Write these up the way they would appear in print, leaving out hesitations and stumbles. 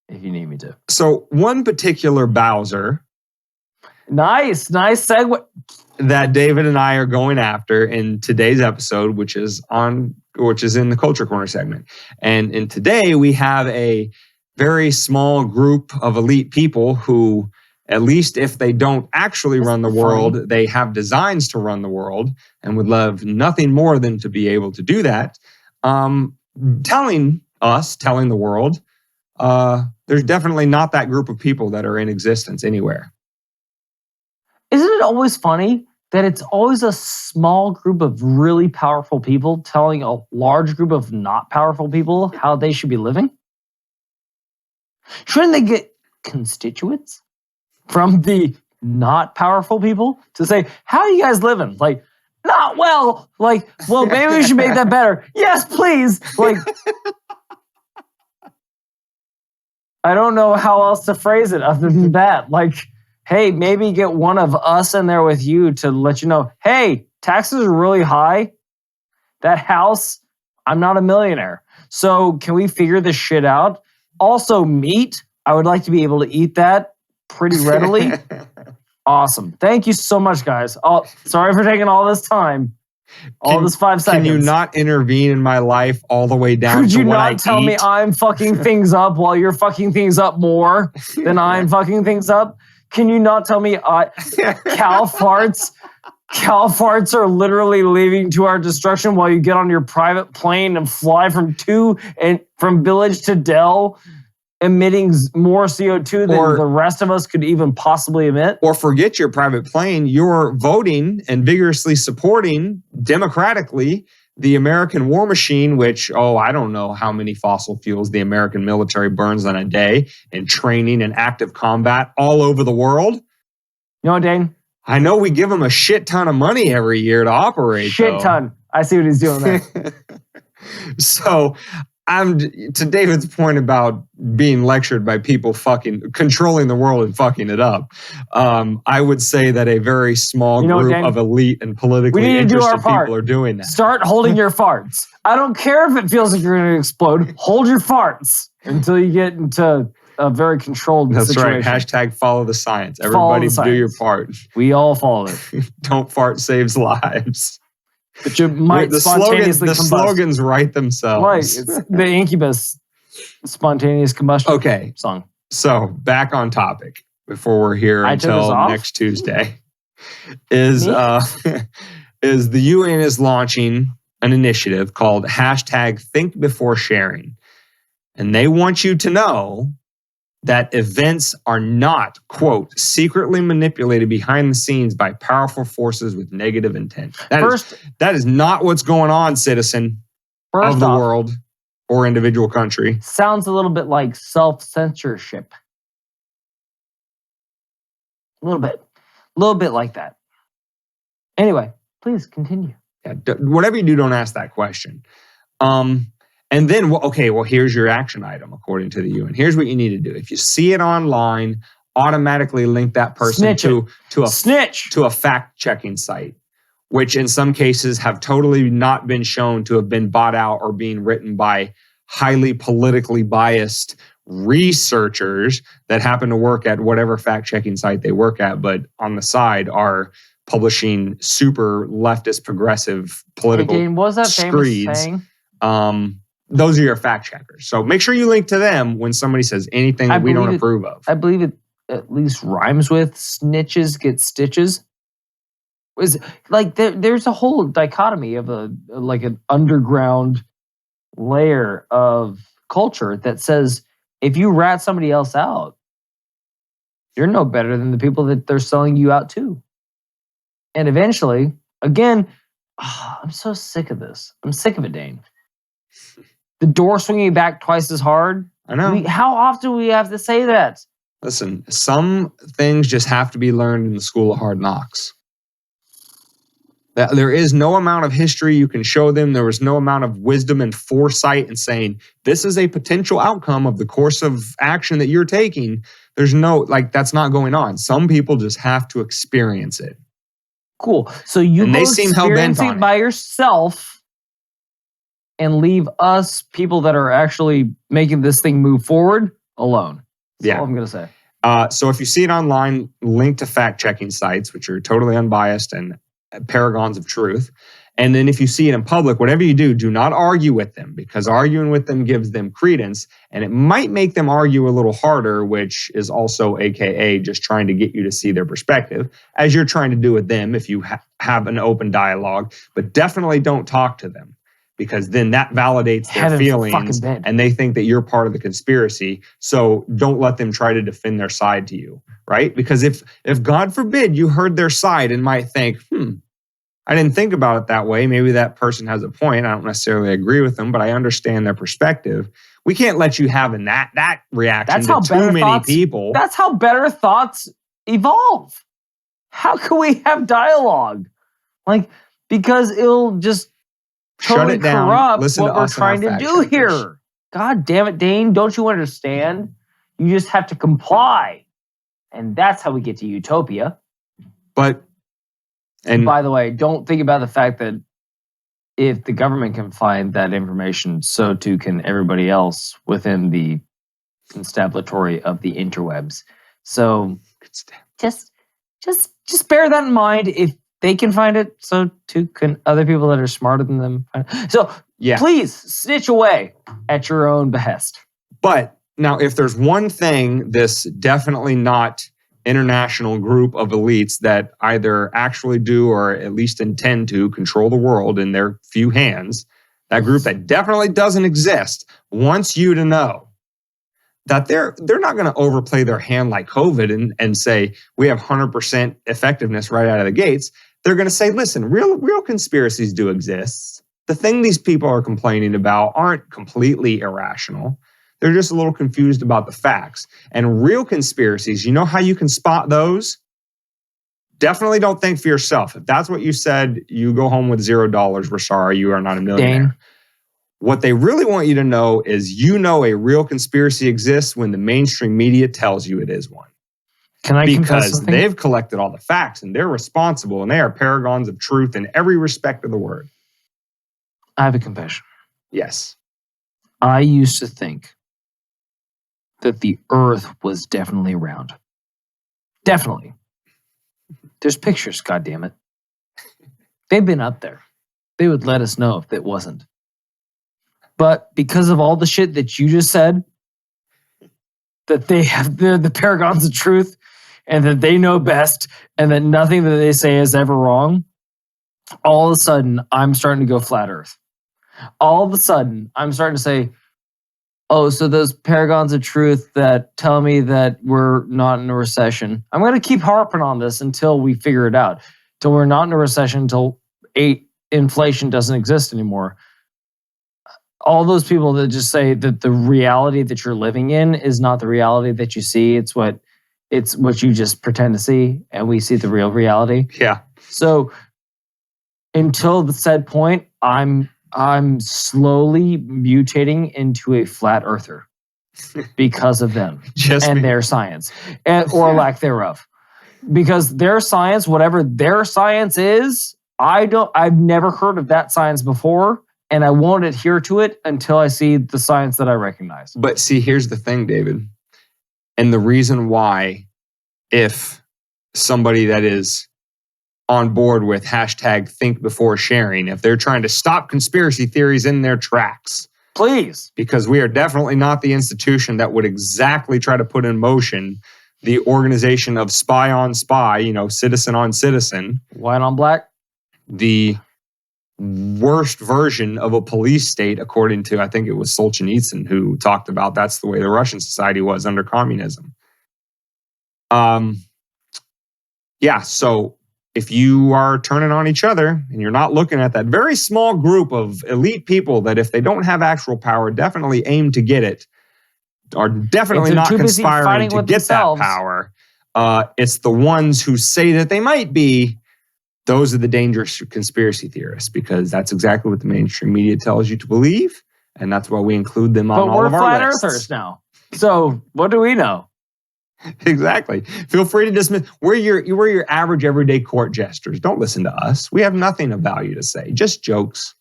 if you need me to. So one particular Bowser. Nice segue. That David and I are going after in today's episode, which is in the Culture Corner segment. And in today, we have a very small group of elite people who, at least if they don't actually run the world, they have designs to run the world and would love nothing more than to be able to do that. Telling the world, there's definitely not that group of people that are in existence anywhere. Isn't it always funny that it's always a small group of really powerful people telling a large group of not powerful people how they should be living? Shouldn't they get constituents from the not powerful people to say, how are you guys living? Like, not well. Like, well, maybe we should make that better. Yes, please. Like, I don't know how else to phrase it other than that. Like, hey, maybe get one of us in there with you to let you know, hey, taxes are really high. That house, I'm not a millionaire. So can we figure this shit out? Also, meat, I would like to be able to eat that pretty readily. Awesome. Thank you so much, guys. Sorry for taking all this time. This 5 seconds. Can you not intervene in my life all the way down to what I eat? Could you not tell me I'm fucking things up while you're fucking things up more than I'm fucking things up? Can you not tell me cow farts are literally leading to our destruction while you get on your private plane and fly from village to Dell, emitting more CO2 than the rest of us could even possibly emit? Or forget your private plane, you're voting and vigorously supporting democratically the American war machine, which, I don't know how many fossil fuels the American military burns on a day in training and active combat all over the world. You know what, Dane? I know we give them a shit ton of money every year to operate. Shit ton. I see what he's doing there. So to David's point about being lectured by people controlling the world and fucking it up, I would say that a very small group of elite and politically interested people are doing that. Start holding your farts. I don't care if it feels like you're going to explode. Hold your farts until you get into a very controlled situation. That's right. # follow the science. Everybody do your part. We all follow it. Don't fart saves lives. But you might spontaneously combust. The slogans write themselves. Right. It's the Incubus spontaneous combustion song. So back on topic before we're here until next Tuesday. Is the UN is launching an initiative called #ThinkBeforeSharing. And they want you to know that events are not, quote, secretly manipulated behind the scenes by powerful forces with negative intent. That is not what's going on, citizen of the world or individual country. Sounds a little bit like self-censorship. A little bit like that. Anyway, please continue. Yeah, whatever you do, don't ask that question. And then, here's your action item according to the UN. Here's what you need to do. If you see it online, automatically link that person to a fact-checking site, which in some cases have totally not been shown to have been bought out or being written by highly politically biased researchers that happen to work at whatever fact-checking site they work at, but on the side are publishing super leftist, progressive political screeds. Those are your fact checkers. So make sure you link to them when somebody says anything that we don't approve of. I believe it at least rhymes with snitches get stitches. There's a whole dichotomy of an underground layer of culture that says if you rat somebody else out, you're no better than the people that they're selling you out to. And eventually, again, I'm so sick of this. I'm sick of it, Dane. The door swinging back twice as hard. I know. How often do we have to say that? Listen, some things just have to be learned in the school of hard knocks. There is no amount of history you can show them. There was no amount of wisdom and foresight in saying, this is a potential outcome of the course of action that you're taking. There's that's not going on. Some people just have to experience it. Cool. So you go experience it by yourself and leave us, people that are actually making this thing move forward, alone. That's Yeah. all I'm going to say. So if you see it online, link to fact-checking sites, which are totally unbiased and paragons of truth. And then if you see it in public, whatever you do, do not argue with them, because arguing with them gives them credence, and it might make them argue a little harder, which is also AKA just trying to get you to see their perspective, as you're trying to do with them if you have an open dialogue. But definitely don't talk to them, because then that validates their feelings and they think that you're part of the conspiracy. So don't let them try to defend their side to you, right? Because if God forbid you heard their side and might think, I didn't think about it that way. Maybe that person has a point. I don't necessarily agree with them, but I understand their perspective. We can't let you have that reaction to too many people. That's how better thoughts evolve. How can we have dialogue? Because it'll just totally shut it down. corrupt Listen what to we're us and our trying to fact do checkers. here. God damn it, Dane. Don't you understand? You just have to comply. And that's how we get to utopia. And by the way, don't think about the fact that if the government can find that information, so too can everybody else within the constabulary of the interwebs. So just bear that in mind. If they can find it, so too can other people that are smarter than them find it. So please snitch away at your own behest. But now, if there's one thing this definitely not international group of elites that either actually do or at least intend to control the world in their few hands, that group that definitely doesn't exist, wants you to know that they're not going to overplay their hand like COVID and say we have 100% effectiveness right out of the gates. They're going to say, listen, real conspiracies do exist. The thing these people are complaining about aren't completely irrational. They're just a little confused about the facts. And real conspiracies, you know how you can spot those? Definitely don't think for yourself. If that's what you said, you go home with $0. We're sorry, you are not a millionaire. Dane. What they really want you to know is a real conspiracy exists when the mainstream media tells you it is one. Can I confess Because something? they've collected all the facts and they're responsible and they are paragons of truth in every respect of the word. I have a confession. Yes. I used to think that the earth was definitely round. Definitely. There's pictures, goddammit. They've been up there. They would let us know if it wasn't. But because of all the shit that you just said, that they're the paragons of truth and that they know best and that nothing that they say is ever wrong, all of a sudden, I'm starting to go flat earth. All of a sudden, I'm starting to say, oh, so those paragons of truth that tell me that we're not in a recession. I'm going to keep harping on this until we figure it out. Till we're not in a recession, until inflation doesn't exist anymore. All those people that just say that the reality that you're living in is not the reality that you see. It's what you just pretend to see, and we see the real reality. Yeah. So until the said point, I'm slowly mutating into a flat earther because of them their science or lack thereof. Because their science, whatever their science is, I've never heard of that science before, and I won't adhere to it until I see the science that I recognize. But see, here's the thing, David. And the reason why, if somebody that is on board with hashtag think before sharing, if they're trying to stop conspiracy theories in their tracks. Please. Because we are definitely not the institution that would exactly try to put in motion the organization of spy on spy, citizen on citizen. White on black. The worst version of a police state, according to, I think it was Solzhenitsyn who talked about that's the way the Russian society was under communism. So if you are turning on each other and you're not looking at that very small group of elite people that if they don't have actual power, definitely aim to get it, are definitely not conspiring to get that power. It's the ones who say that they might be, those are the dangerous conspiracy theorists, because that's exactly what the mainstream media tells you to believe. And that's why we include them on all of our lists. But we're flat earthers now. So what do we know? Exactly. Feel free to dismiss. We're your average everyday court jesters. Don't listen to us. We have nothing of value to say. Just jokes.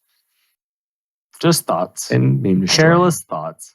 Just thoughts. And meme careless thoughts.